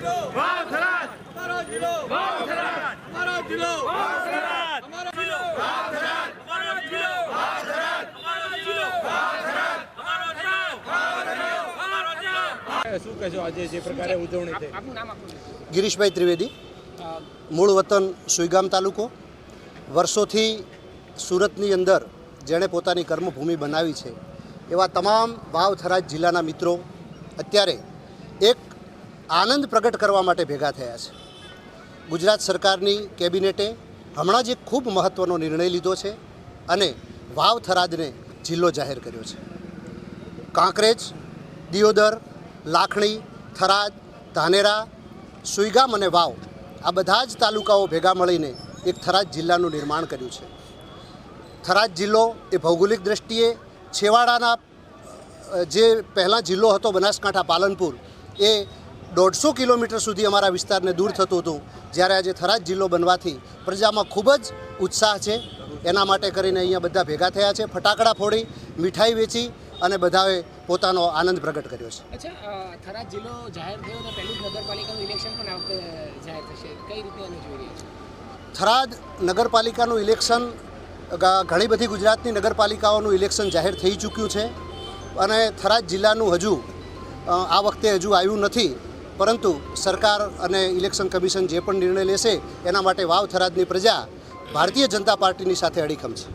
શું કહેશો આજે જે પ્રકારે ઉજવણી થઈ? ગિરીશભાઈ ત્રિવેદી, મૂળ વતન સુઈગામ તાલુકો. વર્ષોથી સુરતની અંદર જેણે પોતાની કર્મભૂમિ બનાવી છે એવા તમામ વાવ થરાદ જિલ્લાના મિત્રો અત્યારે એક આનંદ પ્રગટ કરવા માટે ભેગા થયા છે. ગુજરાત સરકારની કેબિનેટે હમણાં જ એક ખૂબ મહત્ત્વનો નિર્ણય લીધો છે અને વાવ થરાદને જિલ્લો જાહેર કર્યો છે. કાંકરેજ, દિયોદર, લાખણી, થરાદ, ધાનેરા, સુઈગામ અને વાવ આ બધા જ તાલુકાઓ ભેગા મળીને એક થરાદ જિલ્લાનું નિર્માણ કર્યું છે. થરાદ જિલ્લો એ ભૌગોલિક દૃષ્ટિએ છેવાડાના જે પહેલાં જિલ્લો હતો બનાસકાંઠા પાલનપુર એ 150 કિલોમીટર સુધી અમારા વિસ્તારને દૂર થતું હતું, જ્યારે આજે થરાદ જિલ્લો બનવાથી પ્રજામાં ખૂબ જ ઉત્સાહ છે. એના માટે કરીને અહીંયા બધા ભેગા થયા છે, ફટાકડા ફોડી, મીઠાઈ વેચી અને બધાએ પોતાનો આનંદ પ્રગટ કર્યો છે. અચ્છા, થરાદ જિલ્લો જાહેર થયો તો પહેલું જ નગરપાલિકાનું ઇલેક્શન પણ આ વખતે જાહેર થશે, કઈ રીતે એને જોઈ રહ્યા છે? થરાદ નગરપાલિકાનું ઇલેક્શન ઘણી બધી ગુજરાતની નગરપાલિકાઓનું ઇલેક્શન જાહેર થઈ ચૂક્યું છે અને થરાદ જિલ્લાનું હજુ આ વખતે હજુ આવ્યું નથી, પરંતુ સરકાર અને ઇલેક્શન કમિશન જે પણ નિર્ણય લેશે એના માટે વાવ થરાદની પ્રજા ભારતીય જનતા પાર્ટીની સાથે અડીખમ છે.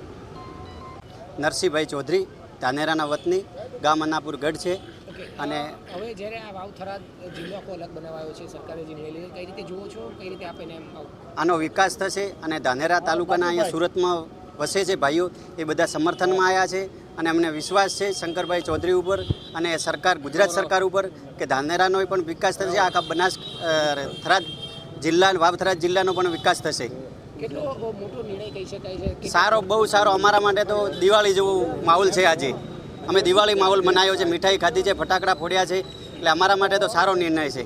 નરસિંહભાઈ ચૌધરી, ધાનેરાના વતની, ગામ અન્નાપુર ગઢ છે. અને હવે જ્યારે આ વાવ થરાદ જિલ્લો આખો અલગ બનાવાયો છે, સરકારે જે નિર્ણય લીધો, કઈ રીતે જુઓ છો, કઈ રીતે આપે ને આનો વિકાસ થશે અને ધાનેરા તાલુકાના અહીંયા સુરતમાં વસે છે ભાઈઓ એ બધા સમર્થનમાં આવ્યા છે અને અમને વિશ્વાસ છે શંકરભાઈ ચૌધરી ઉપર અને સરકાર, ગુજરાત સરકાર ઉપર કે ધાનેરાનો પણ વિકાસ થશે, આખા થરાદ જિલ્લા, વાવ થરાદ જિલ્લાનો પણ વિકાસ થશે. કેટલો મોટો નિર્ણય કહી શકાય છે? સારો, બહુ સારો. અમારા માટે તો દિવાળી જેવો માહોલ છે. આજે અમે દિવાળી માહોલ મનાવ્યો છે, મીઠાઈ ખાધી છે, ફટાકડા ફોડ્યા છે, એટલે અમારા માટે તો સારો નિર્ણય છે.